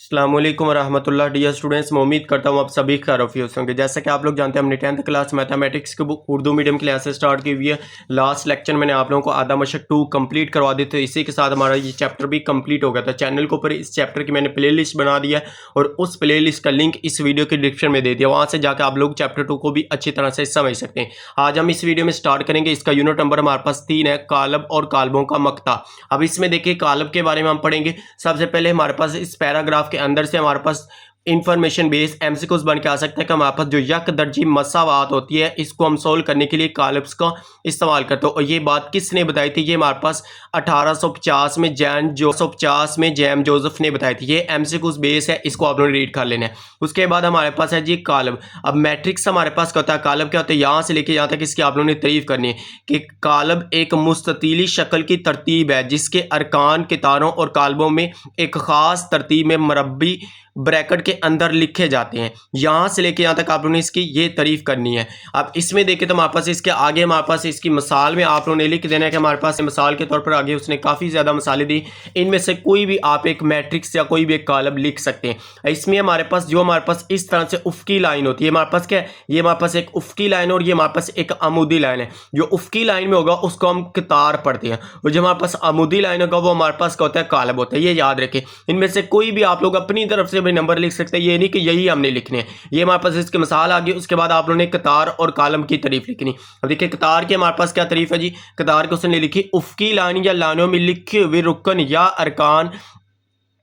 अस्सलामुअलैकुम रहमतुल्लाह। Dear students, मैं उम्मीद करता हूँ आप सभी खैरियत होंगे। जैसा कि आप लोग जानते हैं, हमने 10th क्लास मैथमेटिक्स की book Urdu medium classes start की हुई है। लास्ट लेक्चर मैंने आप लोगों को आधा मशक 2 कंप्लीट करवा दी थी। इसी के साथ हमारा ये चैप्टर भी कंप्लीट हो गया था। चैनल के ऊपर इस चैप्टर की मैंने प्ले लिस्ट बना दिया है और उस प्ले लिस्ट का लिंक इस वीडियो के डिस्क्रिप्शन में दे दिया। वहाँ से जाकर आप लोग चैप्टर 2 को भी अच्छी तरह से समझ सकते हैं। आज हम इस वीडियो में स्टार्ट करेंगे। इसका यूनिट नंबर हमारे पास 3 है, कालब और कालबों का मक्ता। अब इसमें देखिए, कालब के बारे में हम पढ़ेंगे। सबसे पहले हमारे पास इस पैराग्राफ के अंदर से हमारे पास इंफॉर्मेशन बेस्ड एमसीक्यूज बन के आ सकता है कि हमारे पास जो यक दर्जी मसावात होती है, इसको हम सोल्व करने के लिए कालब्स का इस्तेमाल करते हैं। और ये बात किसने बताई थी? ये हमारे पास 1850 में जैम जोसेफ ने बताई थी। ये एमसीक्यूज बेस है, इसको आप लोगों ने रीड कर लेना है। उसके बाद हमारे पास है जी कालब। अब मैट्रिक्स हमारे पास क्या होता है, कालब क्या होता है, यहाँ से लेके यहाँ तक इसकी आप लोगों ने तारीफ करनी है कि कालब एक मुस्ततीली शक्ल की तरतीब है जिसके अरकान कितारों और कालबों में एक खास तरतीब में मरबी ब्रैकेट के अंदर लिखे जाते हैं। यहाँ से लेके यहाँ तक आप लोगों ने इसकी ये तारीफ करनी है। अब इसमें देखें तो हमारे पास इसके आगे हमारे पास इसकी मिसाल में आप लोगों ने लिख देना है कि हमारे पास मिसाल के तौर पर आगे उसने काफ़ी ज़्यादा मिसालें दी। इनमें से कोई भी आप एक मैट्रिक्स या कोई भी एक कालब लिख सकते हैं। इसमें हमारे पास इस तरह से उफ़की लाइन होती है। हमारे पास क्या है, ये हमारे पास एक उफ़की लाइन और ये हमारे पास एक अमूदी लाइन है। जो उफ़की लाइन में होगा उसको हम कतार पढ़ते हैं और जो हमारे पास अमूदी लाइन होगा वो हमारे पास क्या होता है, कालब होता है। ये याद रखें। इनमें से कोई भी आप लोग अपनी तरफ से नंबर लिख सकते हैं। ये नहीं कि यही हमने लिखने हैं। ये हमारे पास इसकी मिसाल आ गई। उसके बाद आप लोगों ने कतार और कालम की तारीफ लिखनी। अब देखिए, कतार की हमारे पास क्या तारीफ है जी। कतार को उसने लिखी, उफ़की लाइन या लाइनों में लिखे हुए रुकन या अरकान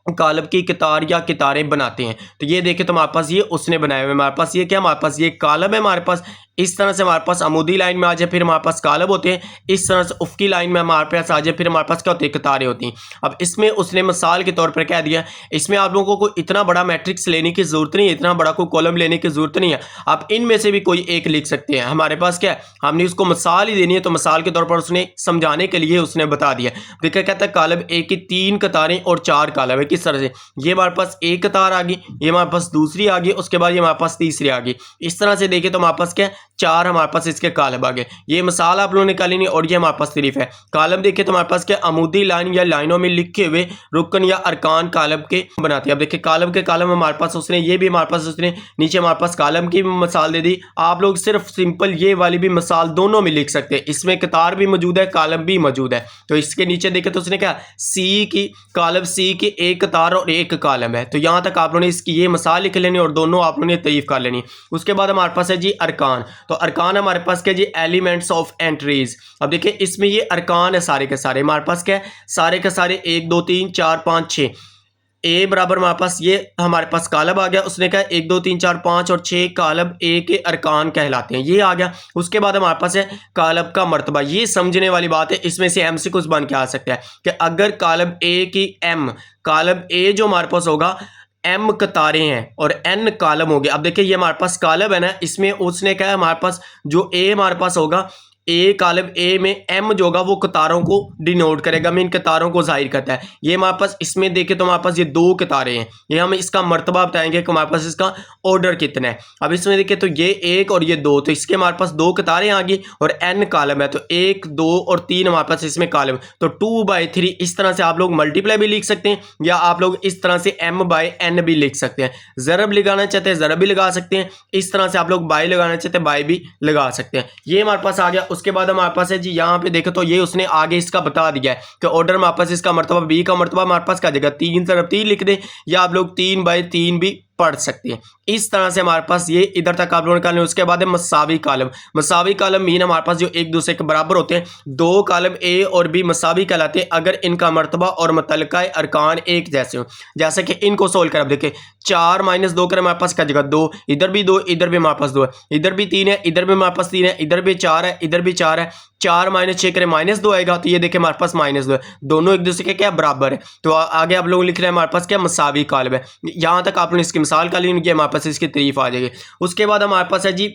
कालब की कतार या कितारें बनाते हैं। तो ये देखें तो हमारे पास ये उसने बनाए हुए। हमारे पास ये क्या, हमारे पास ये कालब है। हमारे पास इस तरह से हमारे पास अमूदी लाइन में आ जाए, फिर हमारे पास कालब होते हैं। इस तरह से उफ़की लाइन में हमारे पास आ जाए, फिर हमारे पास क्या होती है, कतारें होती हैं। अब इसमें उसने मिसाल के तौर पर कह दिया, इसमें आप लोगों को इतना बड़ा मैट्रिक्स लेने की ज़रूरत नहीं है, इतना बड़ा कोई कॉलम लेने की ज़रूरत नहीं है। आप इनमें से भी कोई एक लिख सकते हैं। हमारे पास क्या है, हमने उसको मिसाल ही देनी है, तो मिसाल के तौर पर उसने समझाने के लिए उसने बता दिया। देखिए, कहता है कालब ए की 3 कतारें और 4 कालब है। किस तरह से, ये हमारे पास एक कतार आ गई, ये हमारे पास दूसरी आ गई, उसके बाद ये हमारे पास तीसरी आ गई। इस तरह से देखें तो हमारे पास क्या, 4 हमारे पास इसके कालब आ गए। ये मिसाल आप लोगों ने निकाली और ये हमारे पास तारीफ है। कालब देखें तो हमारे पास क्या, अमूदी लाइन या लाइनों में लिखे हुए रुकन या अरकान कालब के बनाते हैं। अब देखिए, कालब के कालम हमारे पास उसने, ये भी हमारे पास उसने नीचे हमारे पास कालम की मिसाल दे दी। आप लोग सिर्फ सिंपल ये वाली भी मिसाल दोनों में लिख सकते हैं। इसमें कतार भी मौजूद है, कालम भी मौजूद है। तो इसके नीचे देखें तो उसने क्या, सी की कालब, सी की एक कतार और एक कालम है। तो यहाँ तक आप लोगों ने इसकी ये मिसाल लिख लेनी और दोनों आप लोगों ने तारीफ कर लेनी। उसके बाद हमारे पास है जी अरकान। तो अरकान हमारे पास क्या जी, एलिमेंट्स ऑफ एंट्रीज। अब देखिए, इसमें ये अरकान है सारे के सारे। हमारे पास क्या है, सारे के सारे 1 2 3 4 5 6 ए बराबर हमारे पास ये हमारे पास कालब आ गया। उसने कहा 1 2 3 4 5 और 6 कालब ए के अरकान कहलाते हैं, ये आ गया। उसके बाद हमारे पास है कालब का मर्तबा। ये समझने वाली बात है, इसमें से एमसीक्यूज बन के आ सकता है कि अगर कालब ए की एम, कालब ए जो हमारे पास होगा, एम कतारें हैं और एन कालम हो गए। अब देखिए, ये हमारे पास कालब है ना, इसमें उसने कहा हमारे पास जो ए हमारे पास होगा, ए कालब ए में एम जो होगा वो कतारों को डिनोट करेगा, मीन कतारों को जाहिर करता है। ये हमारे पास इसमें देखें तो हमारे पास ये 2 कतारें हैं। ये हम इसका मर्तबा बताएंगे कि हमारे पास इसका ऑर्डर कितना है। अब इसमें देखें तो ये 1 और ये 2, तो इसके हमारे पास 2 कतारें आ गई और एन कालम है। तो 1 2 और 3 हमारे पास इसमें कालम, तो 2/3। इस तरह से आप लोग मल्टीप्लाई भी लिख सकते हैं या आप लोग इस तरह से m/n भी लिख सकते हैं। ज़रब लगाना चाहते हैं ज़रब भी लगा सकते हैं। इस तरह से आप लोग बाय लगाना चाहते हैं बाय भी लगा सकते हैं। ये हमारे पास आ गया। उसके बाद हमारे पास है जी, यहाँ पे देखो तो ये उसने आगे इसका बता दिया है कि ऑर्डर में हमारे पास इसका मर्तबा, बी का मर्तबा हमारे पास क्या जगह 3/3 लिख दे, या आप लोग 3/3 भी पढ़ सकते हैं। इस तरह से हमारे पास ये इधर तक आप लोगों ने निकालने। उसके बाद है मसावी कालम। मसावी कालम मीन हमारे पास जो एक दूसरे के बराबर होते हैं, 2 कालम ए और बी मसावी कहलाते हैं अगर इनका मर्तबा और मुतल्लिका अरकान एक जैसे हो। जैसे कि इनको सोल्व कर, अब देखिए 4 - 2 कर हमारे पास क्या जगह 2, इधर भी 2, इधर भी हमारे पास 2 है, इधर भी 3 है, इधर भी हमारे पास 3 है, इधर भी 4 है, इधर भी 4 है। 4 - 6 करें -2 आएगा। तो ये देखिए हमारे पास -2 है, दोनों एक दूसरे के क्या बराबर है। तो आगे आप लोग लिख रहे हैं हमारे पास क्या, मसावी कालम है। यहाँ तक आप लोग इसकी मिसाल का लेंगे, हमारे पास इसकी तारीफ आ जाएगी। उसके बाद हमारे पास है जी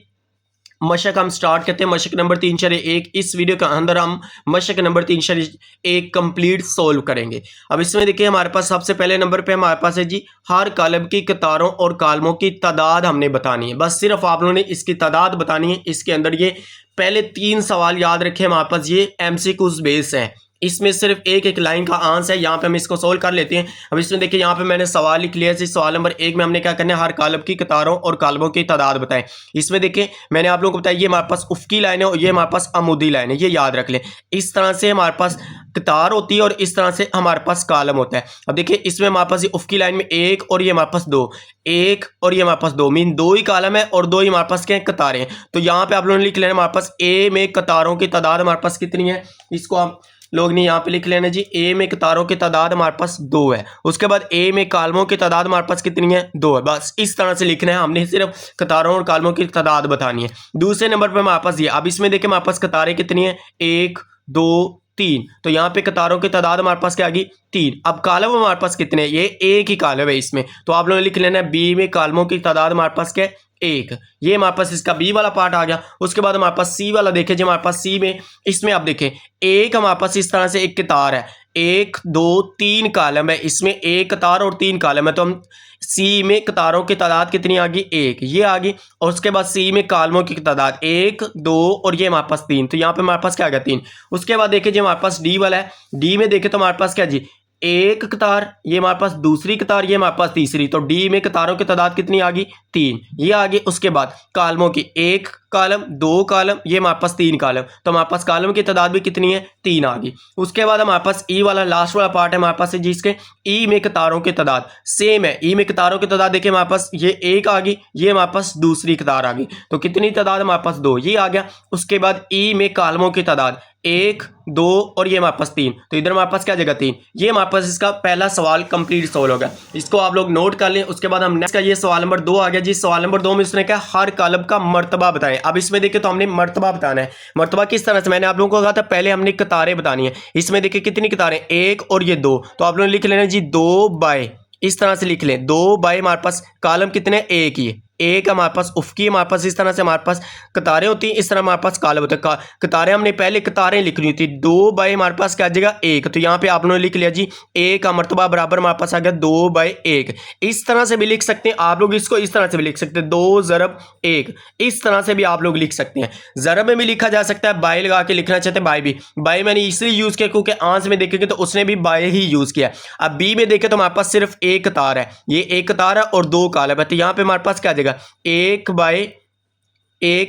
मशक। हम स्टार्ट करते हैं मशक नंबर 3/1। इस वीडियो के अंदर हम मशक नंबर 3/1 कंप्लीट सोल्व करेंगे। अब इसमें देखिए हमारे पास सबसे पहले नंबर पे हमारे पास है जी, हर कालम की कतारों और कालमों की तादाद हमने बतानी है। बस सिर्फ आप लोगों ने इसकी तादाद बतानी है। इसके अंदर ये पहले 3 सवाल याद रखें, हमारे पास ये एमसीक्यूज बेस है। इसमें सिर्फ एक एक लाइन का आंसर है। यहाँ पे हम इसको सोल्व कर लेते हैं। अब इसमें देखिए यहाँ पे मैंने सवाल लिख लिया है। सवाल नंबर 1 में हमने क्या करना है, हर कॉलम की कतारों और कॉलमों की तादाद बताएं। इसमें देखिए मैंने आप लोगों को बताया ये हमारे पास उफ़क़ी लाइन है और ये हमारे पास अमूदी लाइन है, ये याद रख लें। इस तरह से हमारे पास कतार होती है और इस तरह से हमारे पास कॉलम होता है। अब देखिए इसमें हमारे पास ये उफ़क़ी लाइन में 1 और ये हमारे पास 2, 1 और ये हमारे पास 2, मीन 2 ही कॉलम है और 2 ही हमारे पास क्या है, कतारें हैं। तो यहाँ पे आप लोगों ने लिख लेना हमारे पास ए में कतारों की तादाद हमारे पास कितनी है, इसको हम लोग ने यहाँ पे लिख लेना जी। ए में कतारों की तादाद हमारे पास 2 है। उसके बाद ए में कॉलमों की तादाद हमारे पास कितनी है, 2 है। बस इस तरह से लिखना है, हमने सिर्फ कतारों और कॉलमों की तादाद बतानी है। दूसरे नंबर पर हमारे पास ये, अब इसमें देखिए हमारे पास कतारें कितनी है, 1 2 3। तो यहाँ पे कतारों की तादाद हमारे पास क्या आ गई, 3। अब कॉलम हमारे पास कितने हैं, ये एक ही कॉलम है इसमें। तो आप लोगों ने लिख लेना है बी में कॉलमों की तादाद हमारे पास क्या है, 1। ये हमारे पास इसका बी वाला पार्ट आ गया। उसके बाद हमारे पास सी वाला देखें जी, हमारे पास सी में इसमें आप देखें एक हमारे पास इस तरह से एक कतार है, 1 2 3 कॉलम है, इसमें एक कतार और 3 कॉलम है। तो हम सी में कतारों की तादाद कितनी आ गई, 1, ये आ गई। और उसके बाद सी में कॉलमों की तादाद 1 2 और ये हमारे पास 3। तो यहाँ पे हमारे पास क्या आ गया, 3। उसके बाद देखिए जी हमारे पास डी वाला है। डी में देखें तो हमारे पास क्या जी, एक कतार, ये हमारे पास दूसरी कतार, ये हमारे पास तीसरी। तो डी में कतारों की तादाद कितनी आ गई, 3, ये आ गई। उसके बाद कॉलमों की 1 कॉलम 2 कॉलम, ये हमारे पास 3 कॉलम। तो हमारे पास कॉलम की तादाद भी कितनी है, 3 आ गई। उसके बाद हमारे पास ई वाला लास्ट वाला पार्ट है हमारे पास, जिसके ई में कतारों की तादाद सेम है। ई में कतारों की तादाद देखिए हमारे पास ये 1 आ गई, ये हमारे पास दूसरी कतार आ गई। तो कितनी तादाद हमारे पास, 2, ये आ गया। उसके बाद ई में कॉलमों की तादाद 1 2 और ये हमारे पास 3। तो इधर हमारे पास क्या जगह, 3। ये हमारे पास इसका पहला सवाल कंप्लीट सॉल्व हो गया। इसको आप लोग नोट कर लें। उसके बाद हम नेक्स्ट का ये सवाल नंबर 2 आ गया जी। सवाल नंबर 2 में उसने कहा हर कॉलम का मर्तबा बताएं। अब इसमें देखिए तो हमने मर्तबा बताना है। मर्तबा किस तरह से, मैंने आप लोगों को कहा था पहले हमने कतारें बतानी है। इसमें देखिए कितनी कतारें, 1 और ये 2। तो आप लोग लिख लेना जी 2 बाय, इस तरह से लिख लें 2 बाय हमारे पास कॉलम कितने, 1 ही है। एक हमारे पास उफ़क़ी हमारे पास इस तरह से हमारे पास कतारें होती हैं, इस तरह हमारे पास कॉलम होते हैं। कतारें हमने पहले कतारें लिखनी थी, 2 बाय हमारे पास क्या जगह, 1। तो यहाँ पे आप लोगों ने लिख लिया जी ए का मर्तबा बराबर हमारे पास आ गया 2 बाय 1। इस तरह से भी लिख सकते हैं आप लोग, इसको इस तरह से भी लिख सकते हैं 2 ज़रब 1। इस तरह से भी आप लोग लिख सकते हैं। ज़रब में भी लिखा जा सकता है, बाय लगा के लिखना चाहते हैं बाय भी। बाय मैंने इसलिए यूज़ किया क्योंकि आंसर में देखेंगे तो उसने भी बाय ही यूज़ किया। अब बी में देखें तो हमारे पास सिर्फ एक कतार है, ये एक कतार है और 2 कॉलम है। तो यहाँ पे हमारे पास क्या जगह, 1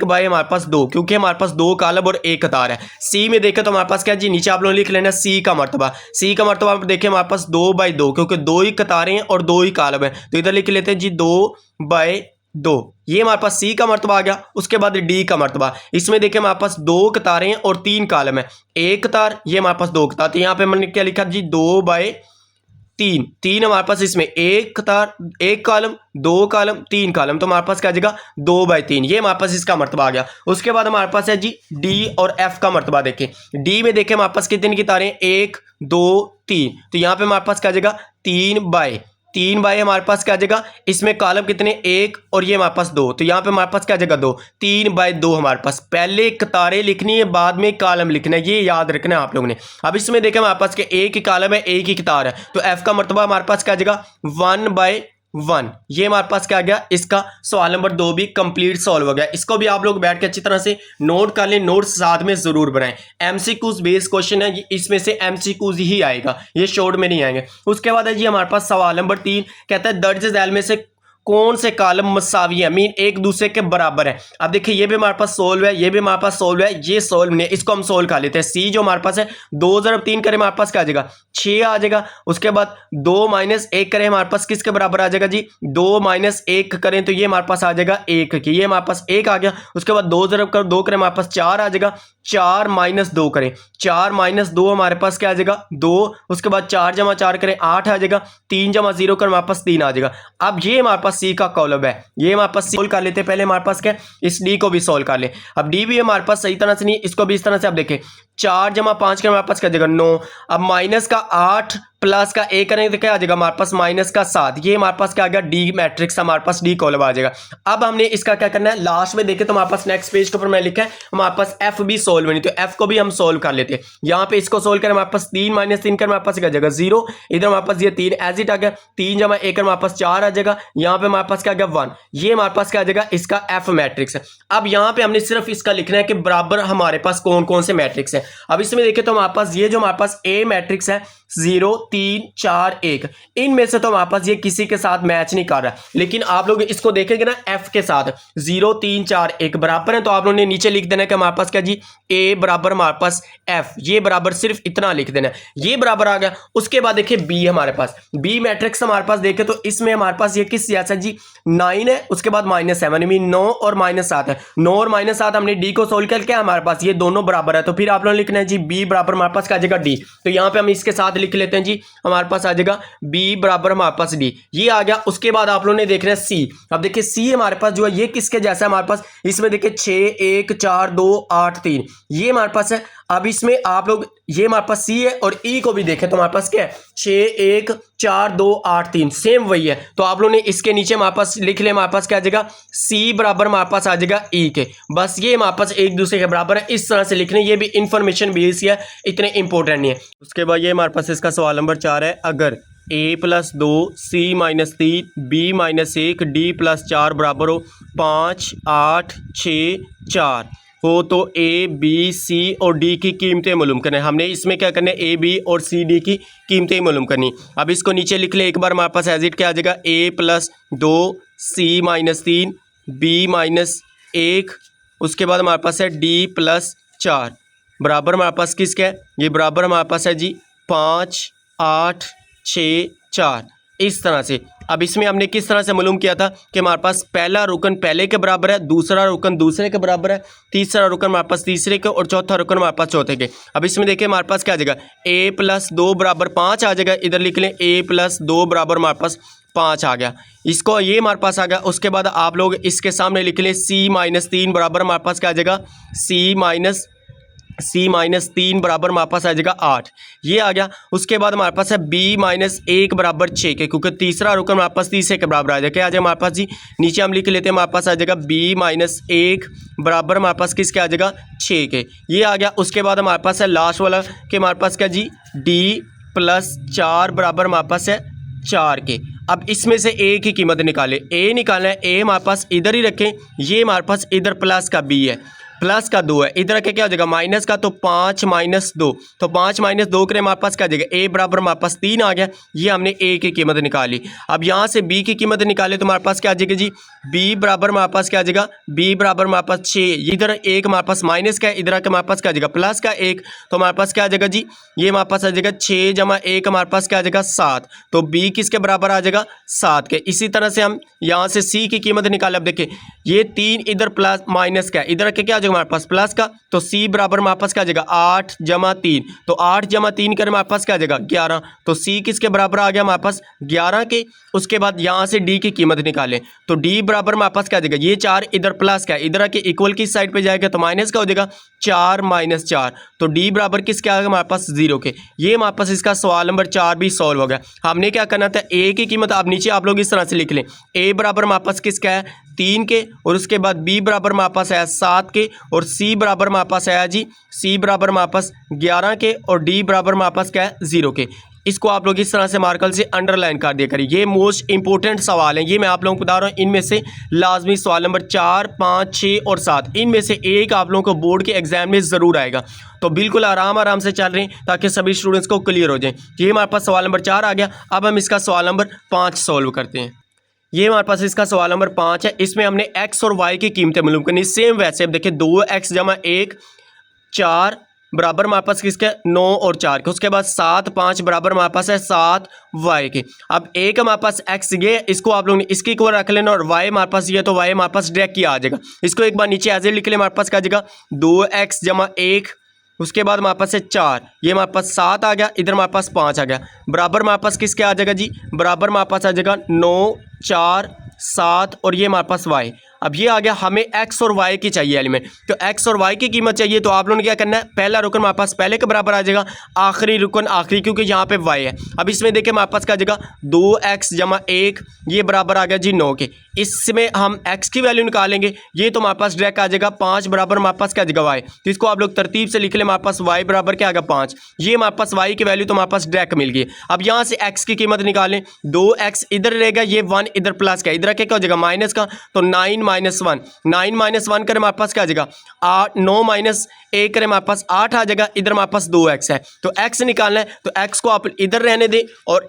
बाय हमारे पास 2, क्योंकि हमारे पास 2 कॉलम और 1 कतार है। सी में देखें तो हमारे पास क्या जी, नीचे आप लोग लिख लेना सी का मर्तबा। सी का मर्तबा देखें हमारे पास 2 बाय 2, क्योंकि 2 ही कतारें हैं और 2 ही कॉलम है। तो इधर लिख लेते हैं जी 2 बाय 2, ये हमारे पास सी का मर्तबा आ गया। उसके बाद डी का मर्तबा, इसमें देखें हमारे पास 2 कतारें हैं और 3 कॉलम है, 1 कतार, ये हमारे पास 2 कतार। तो यहाँ पे मैंने क्या लिखा जी 2 बाय 3 हमारे पास इसमें 1 कतार 1 कॉलम 2 कॉलम 3 कॉलम। तो हमारे पास क्या जगह 2 बाय 3, ये हमारे पास इसका मर्तबा आ गया। उसके बाद हमारे पास है जी डी और एफ का मर्तबा। देखें डी में देखें हमारे पास कितनी कतारें, 1 2 3। तो यहाँ पे हमारे पास क्या जगह 3 बाय हमारे पास क्या जगह, इसमें कॉलम कितने, 1 और ये हमारे पास 2। तो यहाँ पे हमारे पास क्या जगह 2, 3 बाय 2 हमारे पास। पहले कतारें लिखनी है, बाद में कॉलम लिखना है, ये याद रखना है आप लोगों ने। अब इसमें देखें हमारे पास के एक ही कॉलम है, एक ही कतार है। तो एफ का मर्तबा हमारे पास क्या जगह 1 बाय 1, ये हमारे पास क्या गया, इसका सवाल नंबर 2 भी कंप्लीट सॉल्व हो गया। इसको भी आप लोग बैठ के अच्छी तरह से नोट कर लें, नोट्स साथ में जरूर बनाएं। एमसीक्यूज बेस्ड क्वेश्चन है, इसमें से एमसीक्यूज ही आएगा, ये शॉर्ट में नहीं आएंगे। उसके बाद है जी हमारे पास सवाल नंबर 3, कहता है दर्ज झैल में से कौन से कॉलम मसावी है, मीन एक दूसरे के बराबर है। अब देखिए ये भी हमारे पास सोल्व है, ये भी हमारे पास सोल्व है, ये सोल्व नहीं है, इसको हम सोल्व कर लेते हैं। सी जो हमारे पास है 2 ज़रब 3 करें हमारे पास क्या आ जाएगा, 6 आ जाएगा। उसके बाद 2 माइनस 1 करें हमारे पास किसके बराबर आ जाएगा जी, 2 माइनस 1 करें तो ये हमारे पास आ जाएगा 1 की, ये हमारे पास 1 आ गया। उसके बाद 2 ज़रब कर 2 करें हमारे पास 4 आ जाएगा। 4 माइनस 2 करें, 4 माइनस 2 हमारे पास क्या आ जाएगा 2। उसके बाद 4 जमा 4 करें 8 आ जाएगा। 3 जमा 0 कर हमारे पास 3 आ जाएगा। अब ये हमारे पास सी का कॉलम है, ये हमारे पास सोल्व कर लेते हैं। पहले हमारे पास क्या, इस डी को भी सोल्व कर ले। अब डी भी हमारे पास सही तरह से नहीं, इसको भी इस तरह से आप देखें 4 जमा 5 के हमारे पास क्या आ जाएगा 9। अब माइनस का 8 प्लस का 1 करेंगे तो क्या आ जाएगा हमारे पास माइनस का 7। ये हमारे पास क्या आ गया डी मैट्रिक्स, हमारे पास डी कॉलम आ जाएगा। अब हमने इसका क्या करना है, लास्ट में देखें तो हमारे पास नेक्स्ट पेज के ऊपर मैं लिखा है हमारे पास एफ भी सोल्व नहीं, तो एफ को भी हम सोल्व कर लेते हैं। यहाँ पे इसको सोल्व करें हमारे पास 3 माइनस 3 कर हमारे पास क्या आ जाएगा 0। इधर हमारे पास ये 3 एज इट आ गया। 3 जमा 1 कर हमारे पास 4 आ जाएगा। यहाँ पे हमारे पास क्या आ गया 1। ये हमारे पास क्या आ जाएगा इसका एफ मैट्रिक्स है। अब यहाँ पे हमने सिर्फ इसका लिखना है कि बराबर हमारे पास कौन कौन से मैट्रिक्स है। अब इसमें देखें तो हमारे पास ये जो हमारे पास ए मैट्रिक्स है 0 3 4 1, इनमें से तो हमारे पास ये किसी के साथ मैच नहीं कर रहा, लेकिन आप लोग इसको देखेंगे ना एफ के साथ 0 3 4 1 बराबर है, तो आप लोगों ने नीचे लिख देना है कि हमारे पास क्या जी ए बराबर हमारे पास एफ, ये बराबर सिर्फ इतना लिख देना है, ये बराबर आ गया। उसके बाद देखिए बी हमारे पास, बी मैट्रिक्स हमारे पास देखें तो इसमें हमारे पास ये किस जैसा जी 9 है, उसके बाद -7 मीन 9 और -7 है, 9 और -7 हमने डी को सोल्व करके हमारे पास ये दोनों बराबर है, तो फिर आप लोगों ने लिखना है जी बी बराबर हमारे पास क्या आ जाएगा डी, तो यहाँ पे हम इसके साथ लिख लेते हैं जी हमारे पास आ जाएगा बी बराबर हमारे पास डी, ये आ गया। उसके बाद आप लोगों ने देखना है सी, अब देखिए सी हमारे पास जो है ये किसके जैसा है हमारे पास, इसमें देखिए 6 1 4 2 8 3 ये हमारे पास है। अब इसमें आप लोग ये हमारे पास सी है और ई को भी देखें तो हमारे पास क्या है 6 1 4 2 8 3 सेम वही है, तो आप लोगों ने इसके नीचे हमारे पास लिख ले हमारे पास क्या आ जाएगा सी बराबर हमारे पास आ जाएगा ई के, बस ये हमारे पास एक दूसरे के बराबर है, इस तरह से लिखने, ये भी इंफॉर्मेशन बेस है, इतने इंपॉर्टेंट नहीं है। उसके बाद ये हमारे पास इसका सवाल नंबर 4 है, अगर a+2 c-3 b-1 d+4 बराबर हो 5 8 6 4 हो तो ए बी सी और डी की कीमतें मालूम करना है। हमने इसमें क्या करना है ए बी और सी डी की कीमतें मालूम करनी। अब इसको नीचे लिख ले एक बार, हमारे पास एज इट क्या आ जाएगा a+2 c-3 b-1, उसके बाद हमारे पास है d+4 बराबर हमारे पास किसका है, ये बराबर हमारे पास है जी 5 8 6 4, इस तरह से। अब इसमें हमने किस तरह से मालूम किया था कि हमारे पास पहला रुकन पहले के बराबर है, दूसरा रुकन दूसरे के बराबर है, तीसरा रुकन हमारे पास तीसरे के और चौथा रुकन हमारे पास चौथे के। अब इसमें देखिए हमारे पास क्या आ जाएगा a+2 बराबर 5 आ जाएगा, इधर लिख लें a+2 बराबर हमारे पास 5 आ गया, इसको ये हमारे पास आ गया। उसके बाद आप लोग इसके सामने लिख लें c-3 बराबर हमारे पास क्या आ जाएगा c-3 बराबर हमारे पास आ जाएगा 8, ये आ गया। उसके बाद हमारे पास है b-1 बराबर 6 के, क्योंकि तीसरा रुकन हमारे पास तीसरे के बराबर आ जाएगा, क्या आ जाएगा हमारे पास जी, नीचे हम लिख लेते हैं हमारे पास आ जाएगा b-1 बराबर हमारे पास किसके आ जाएगा 6 के, ये आ गया। उसके बाद हमारे पास है लास्ट वाला कि हमारे पास क्या जी d+4 बराबर हमारे पास है 4 के। अब इसमें से ए की कीमत निकाले, ए निकालना है, ए हमारे पास इधर ही रखें, ये हमारे पास इधर प्लस का बी है, प्लस का 2 है, इधर के क्या हो जाएगा माइनस का, तो 5 - 2, तो 5 - 2 के हमारे पास क्या आ जाएगा ए बराबर हमारे पास 3 आ गया, ये हमने ए की कीमत निकाली। अब यहाँ से बी की कीमत निकाले तो हमारे पास क्या आ जाएगा जी बी बराबर हमारे पास क्या आ जाएगा बी बराबर हमारे पास 6, इधर एक हमारे पास माइनस का है, इधर के हमारे पास क्या आ जाएगा प्लस का 1, तो हमारे पास क्या आ जाएगा जी ये हमारे पास आ जाएगा 6 + 1 हमारे पास क्या आ जाएगा 7, तो बी किसके बराबर आ जाएगा 7 के। इसी तरह से हम यहाँ से सी की कीमत निकाले। अब देखिए ये 3 इधर प्लस माइनस का है, इधर के क्या आ जाएगा हमारे पास प्लस का, तो सी बराबर हमारे पास क्या आ जाएगा 8 + 3, तो 8 + 3 कर हमारे पास क्या आ जाएगा 11, तो सी किसके बराबर आ गया हमारे पास 11 के। उसके बाद यहाँ से डी की कीमत निकालें, तो डी बराबर हमारे पास क्या आ जाएगा ये 4 इधर प्लस का है, इधर के इक्वल की साइड पे जाएगा तो माइनस का हो जाएगा 4 - 4, तो डी बराबर किसके आ गया हमारे पास 0 के। ये हमारे पास इसका सवाल नंबर 4 भी सॉल्व हो गया। हमने क्या करना था ए की कीमत, अब नीचे आप लोग इस तरह से लिख लें, ए बराबर हमारे पास किसका है 3 के, और उसके बाद बी बराबर हमारे पास आया 7 के, और सी बराबर हमारे पास आया जी सी बराबर हमारे पास 11 के, और डी बराबर हमारे पास क्या है 0 के। इसको आप लोग इस तरह से मार्कर से अंडरलाइन कर दिया करिए, ये मोस्ट इंपॉर्टेंट सवाल हैं, ये मैं आप लोगों को बता रहा हूँ। इनमें से लाजमी सवाल नंबर 4 5 6 और 7 इनमें से एक आप लोगों को बोर्ड के एग्जाम में ज़रूर आएगा, तो बिल्कुल आराम से चल रहे हैं ताकि सभी स्टूडेंट्स को क्लियर हो जाए। ये हमारे पास सवाल नंबर 4 आ गया। अब हम इसका सवाल नंबर 5 सॉल्व करते हैं। ये हमारे पास इसका सवाल नंबर 5 है, इसमें हमने x और y की कीमतें मालूम करनी। सेम वैसे अब देखिए 2x = 1 4 बराबर हमारे पास किसके 9 और 4 के, उसके बाद 7 5 बराबर हमारे पास है 7 y के। अब एक हमारे पास x ये, इसको आप लोगों ने इसकी इक्वल रख लेना, और y हमारे पास ये, तो y हमारे पास डायरेक्ट किया आ जाएगा। इसको एक बार नीचे ऐसे लिख ले, हमारे पास क्या आ जाएगा 2x = 1, उसके बाद हमारे पास है 4, ये हमारे पास 7 आ गया, इधर हमारे पास 5 आ गया, बराबर हमारे पास किसके आ जाएगा जी बराबर हमारे पास आ जाएगा 9 4 7, और ये हमारे पास y। अब ये आ गया, हमें x और y की चाहिए एलिमेंट, तो x और y की कीमत चाहिए, तो आप लोगों ने क्या करना है पहला रुकन हमारे पास पहले के बराबर आ जाएगा, आखिरी रुकन आखिरी, क्योंकि यहाँ पे y है। अब इसमें देखिए हमारे पास क्या आ जाएगा 2x = 1, ये बराबर आ गया जी 9 के। इसमें हम x की वैल्यू निकालेंगे, ये तो हमारे पास डायरेक्ट आ जाएगा 5 बराबर हमारे पास क्या आ जाएगा y, तो इसको आप लोग तरतीब से लिख ले, हमारे पास y बराबर क्या आ गया 5, ये हमारे पास y की वैल्यू तो हमारे पास डायरेक्ट मिल गई। अब यहाँ से x की कीमत निकालें, 2x इधर रहेगा, ये 1 इधर प्लस का, इधर क्या हो जाएगा माइनस का, तो 9 -1, 9 - 1 करें हमारे पास क्या आ जाएगा 8, 9 - 1 करें हमारे पास 8 आ जाएगा। इधर हमारे पास 2x है, तो x निकालना है, तो x को आप इधर रहने दें और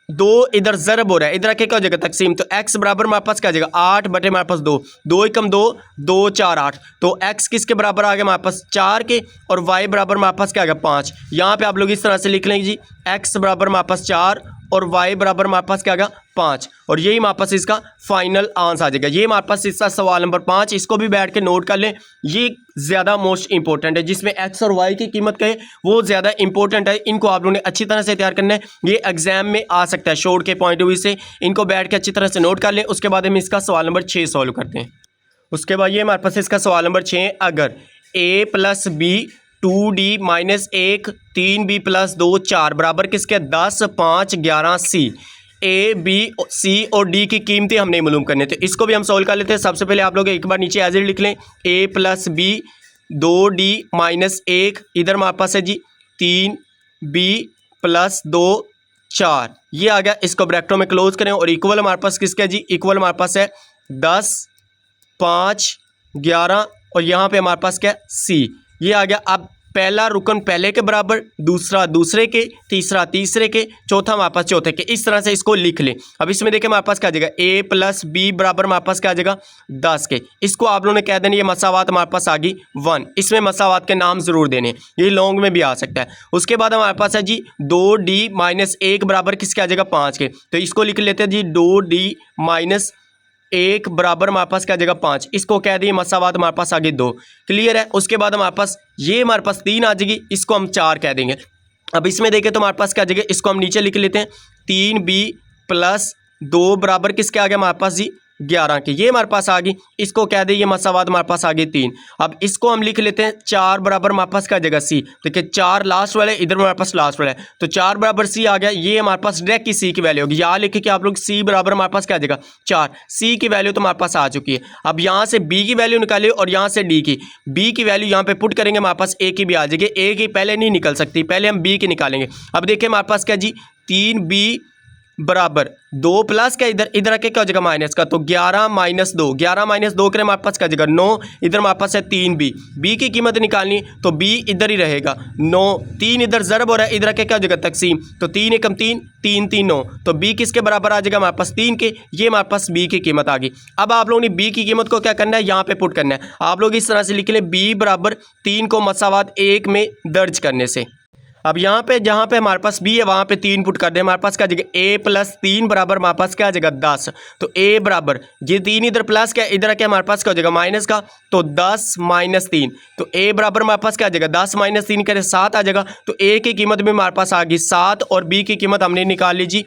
2 इधर ज़रब हो रहा है, इधर आके क्या हो जाएगा तकसीम, तो x बराबर हमारे पास क्या आ जाएगा 8 बटे हमारे पास 2, 2 एकम 2, 2 4 8, तो x किसके बराबर आ गया हमारे पास 4 के, और y बराबर हमारे पास क्या आ गया 5। यहाँ पे आप लोग इस तरह से लिख लेंगे जी, x बराबर हमारे पास 4 और y बराबर हमारे पास क्या आ गया 5, और यही हमारे पास इसका फाइनल आंसर आ जाएगा। ये हमारे पास इसका सवाल नंबर 5, इसको भी बैठ के नोट कर लें, ये ज़्यादा मोस्ट इंपॉर्टेंट है, जिसमें x और y की कीमत कहे वो ज़्यादा इंपॉर्टेंट है। इनको आप लोगों ने अच्छी तरह से तैयार करना है, ये एग्जाम में आ सकता है शोर के पॉइंट ऑफ व्यू से, इनको बैठ के अच्छी तरह से नोट कर लें। उसके बाद हम इसका सवाल नंबर 6 सॉल्व करते हैं। उसके बाद ये हमारे पास इसका सवाल नंबर 6, अगर a + b 2d - 1 3b + 2 4 बराबर किसके 10 5 11 c, ए बी सी और डी की कीमतें हमने मालूम करने थे, इसको भी हम सॉल्व कर लेते हैं। सबसे पहले आप लोग एक बार नीचे एज इट लिख लें, a + b 2d - 1, इधर हमारे पास है जी 3b + 2 4, ये आ गया, इसको ब्रैकेटों में क्लोज करें और इक्वल हमारे पास किसका है जी, इक्वल हमारे पास है 10 5 11 और यहाँ पे हमारे पास क्या है सी, ये आ गया। अब पहला रुकन पहले के बराबर, दूसरा दूसरे के, तीसरा तीसरे के, चौथा हमारे पास चौथे के, इस तरह से इसको लिख लें। अब इसमें देखें हमारे पास क्या आ जाएगा, a + b बराबर हमारे पास क्या आ जाएगा 10 के, इसको आप लोगों ने कह देना ये मसावात हमारे पास आ गई 1, इसमें मसावात के नाम ज़रूर देने, ये लॉन्ग में भी आ सकता है। उसके बाद हमारे पास है जी 2d - 1 बराबर किसके आ जाएगा 5 के, तो इसको लिख लेते हैं जी 2d - 1 बराबर हमारे पास क्या आ जाएगा 5, इसको कह दिए मसावात हमारे पास आगे 2, क्लियर है। उसके बाद हमारे पास ये हमारे पास 3 आ जाएगी, इसको हम 4 कह देंगे। अब इसमें देखें तो हमारे पास क्या आ जाएगा, इसको हम नीचे लिख लेते हैं 3b + 2 बराबर किसके आ गया हमारे पास जी 11 के, ये हमारे पास आ गई, इसको कह दें ये मसावात हमारे पास आ गई 3। अब इसको हम लिख लेते हैं 4 बराबर हमारे पास क्या आ जाएगा सी, देखिए 4 लास्ट वाला है, इधर हमारे पास लास्ट वाला है, तो 4 बराबर सी आ गया, ये हमारे पास डायरेक्ट की सी की वैल्यू होगी। यहाँ लिखे कि आप लोग सी बराबर हमारे पास क्या आ जाएगा 4, सी की वैल्यू तो हमारे पास आ चुकी है। अब यहाँ से बी की वैल्यू निकालिए और यहाँ से डी की, बी की वैल्यू यहाँ पे पुट करेंगे, हमारे पास ए की भी आ जाएगी, ए की पहले नहीं निकल सकती, पहले हम बी की निकालेंगे। अब देखिए हमारे पास क्या जी 3b बराबर 2 प्लस क्या इधर, इधर आके क्या हो जाएगा माइनस का, तो 11 - 2, 11 - 2 करें हमारे पास क्या जाएगा 9, इधर हमारे पास है 3b, b की कीमत निकालनी तो b इधर ही रहेगा 9, 3 इधर ज़रब हो रहा है, इधर आके क्या हो जाएगा तकसीम, तो 3 एकम 3, 3 3 9, तो b किसके बराबर आ जाएगा हमारे पास 3 के, ये हमारे पास b की कीमत आ गई। अब आप लोगों ने b की कीमत को क्या करना है, यहाँ पे पुट करना है। आप लोग इस तरह से लिख लें b बराबर 3 को मसावात 1 में दर्ज करने से। अब यहाँ पे जहाँ पे हमारे पास b है वहाँ पे 3 पुट कर दे, हमारे पास क्या आ जाएगा a + 3 बराबर हमारे पास क्या आ जाएगा 10, तो a बराबर ये 3 इधर प्लस क्या इधर आके हमारे पास क्या हो जाएगा माइनस का, तो 10 - 3, तो a बराबर हमारे पास क्या आ जाएगा 10 - 3 करें 7 आ जाएगा, तो a की कीमत भी हमारे पास आ गई 7 और b की कीमत हमने निकाल ली जी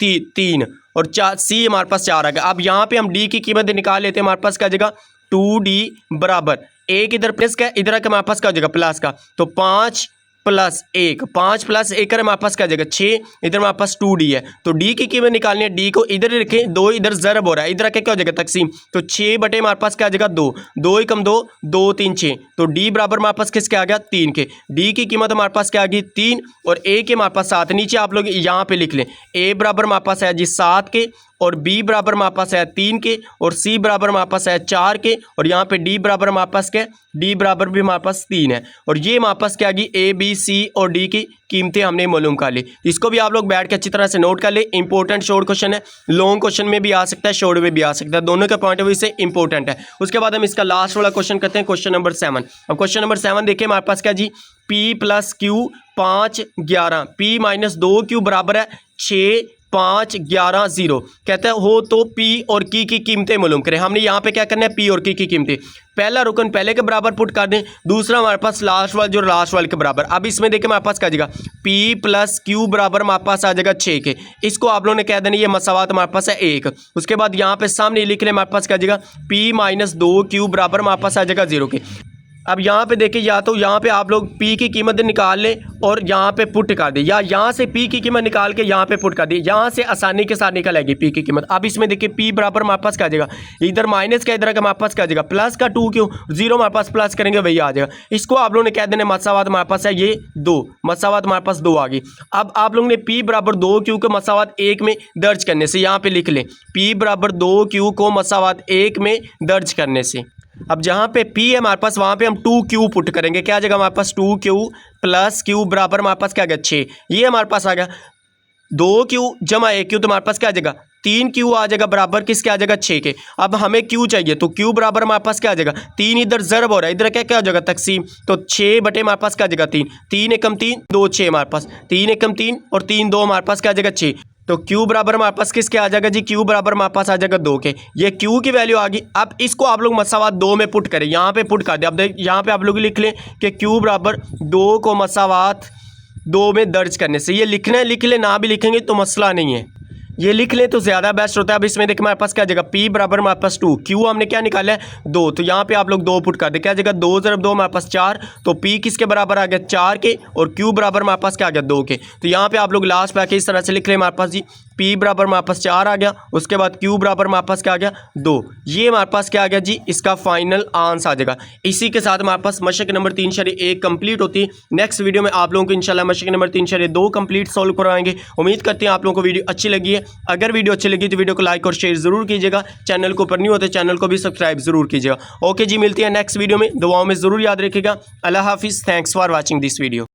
3 और 4, c हमारे पास 4 आ गया। अब यहाँ पे हम d की कीमत निकाल लेते हैं, हमारे पास क्या आ जाएगा 2d बराबर एक इधर प्लस का इधर आके हमारे पास क्या हो जाएगा प्लस का, तो 5 + 1, 5 + 1 करें हमारे पास क्या आ जाएगा 6, इधर हमारे पास 2d है, तो d की कीमत निकालनी है, d को इधर ही रखें, 2 इधर ज़रब हो रहा है, इधर आके क्या हो जाएगा तकसीम, तो 6 बटे हमारे पास क्या आ जाएगा 2, 2 एकम 2, 2 3 6, तो d बराबर हमारे पास किसके आ गया 3 के, d की कीमत हमारे पास क्या आ गई 3 और a के हमारे पास 7, नीचे आप लोग यहाँ पे लिख लें a बराबर हमारे पास है जी 7 के और b बराबर हमारे पास है 3 के और c बराबर हमारे पास है 4 के और यहाँ पे d बराबर हमारे पास क्या है, d बराबर भी हमारे पास 3 है और ये हमारे पास क्या आ गई a b c और d की कीमतें हमने मालूम कर ली। इसको भी आप लोग बैठ के अच्छी तरह से नोट कर ले, इंपॉर्टेंट शॉर्ट क्वेश्चन है, लॉन्ग क्वेश्चन में भी आ सकता है, शॉर्ट में भी आ सकता है, दोनों के पॉइंट ऑफ व्यू से इंपॉर्टेंट है। उसके बाद हम इसका लास्ट वाला क्वेश्चन करते हैं, क्वेश्चन नंबर 7। अब क्वेश्चन नंबर 7 देखिए हमारे पास क्या जी p + q 5 11 p - 2q बराबर है 6 5 11 0, कहता है हो तो p और q की कीमतें मालूम करें। हमने यहाँ पे क्या करना है p और q की कीमतें, पहला रुकन पहले के बराबर पुट कर दें, दूसरा हमारे पास लास्ट वाला जो लास्ट वाले के बराबर। अब इसमें देखिए हमारे पास क्या आ जाएगा p + q बराबर हमारे पास आ जाएगा 6 के, इसको आप लोगों ने कह देना ये मसावात हमारे पास है 1। उसके बाद यहाँ पे सामने लिख लें हमारे पास क्या आ जाएगा p - 2q बराबर हमारे पास आ जाएगा 0 के। अब यहाँ पे देखिए, या तो यहाँ पे आप लोग P की कीमत निकाल लें और यहाँ पे पुट कर दें, या यहाँ से P की कीमत निकाल के यहाँ पे पुट कर दी, यहाँ से आसानी के साथ निकल आएगी P की कीमत। अब इसमें देखिए P बराबर हमारे पास क्या आ जाएगा, इधर माइनस का इधर का हमारे पास क्या आ जाएगा, प्लस का 2 क्यों, 0 हमारे पास प्लस करेंगे वही आ जाएगा। इसको आप लोगों ने कह देना मसावात हमारे पास है ये 2, मसावात हमारे पास 2 आ गई। अब आप लोगों ने P बराबर 2 क्यू को मसावात 1 में दर्ज करने से, यहाँ पे लिख लें P बराबर 2 क्यू को मसावात 1 में दर्ज करने से। अब जहाँ पे P है हमारे पास, वहाँ पे हम 2Q पुट करेंगे, क्या आ जाएगा हमारे पास 2Q प्लस Q बराबर हमारे पास क्या आ गया 6, ये हमारे पास आ गया 2Q जमा 1Q, तो हमारे पास क्या आ जाएगा 3Q आ जाएगा बराबर किसके आ जाएगा 6 के। अब हमें Q चाहिए तो Q बराबर हमारे पास क्या आ जाएगा 3, इधर ज़रब हो रहा है, इधर क्या क्या हो जाएगा तकसीम, तो 6 बटे हमारे पास क्या आ जाएगा 3, 3 एकम 3 2 6 हमारे पास, 3 एकम 3 और 3 2 हमारे पास क्या आ जाएगा 6, तो Q बराबर हमारे पास किसके आ जाएगा जी, Q बराबर हमारे पास आ जाएगा 2 के। ये Q की वैल्यू आ गई। अब इसको आप लोग मसावात 2 में पुट करें, यहाँ पे पुट कर दे। अब देख यहाँ पे आप लोग लिख लें कि Q बराबर 2 को मसावात 2 में दर्ज करने से, ये लिखना है लिख लें, ना भी लिखेंगे तो मसला नहीं है, ये लिख लें तो ज़्यादा बेस्ट होता है। अब इसमें देखिए हमारे पास क्या आ जाएगा, P बराबर हमारे पास 2, Q हमने क्या निकाला है 2, तो यहाँ पे आप लोग 2 पुट कर दे, क्या आ जाएगा 2 ज़रब 2 हमारे पास 4, तो P किसके बराबर आ गया 4 के, और Q बराबर हमारे पास क्या आ गया 2 के। तो यहाँ पे आप लोग लास्ट पे आके इस तरह से लिख लें हमारे पास जी, P बराबर हमारे पास 4 आ गया, उसके बाद Q बराबर हमारे पास क्या आ गया 2, ये हमारे पास क्या आ गया जी, इसका फाइनल आंसर आ जाएगा। इसी के साथ हमारे पास मशक नंबर 3/1 कंप्लीट होती है। नेक्स्ट वीडियो में आप लोगों को इंशाल्लाह मशक नंबर 3/2 कंप्लीट सॉल्व करवाएंगे। उम्मीद करते हैं आप लोगों को वीडियो अच्छी लगी है। अगर वीडियो अच्छी लगी तो वीडियो को लाइक और शेयर जरूर कीजिएगा, चैनल को पर न्यू होते चैनल को भी सब्सक्राइब जरूर कीजिएगा। ओके जी, मिलती है नेक्स्ट वीडियो में, दुआओं में जरूर याद रखिएगा। अल्लाह हाफिज़, thanks for watching this video.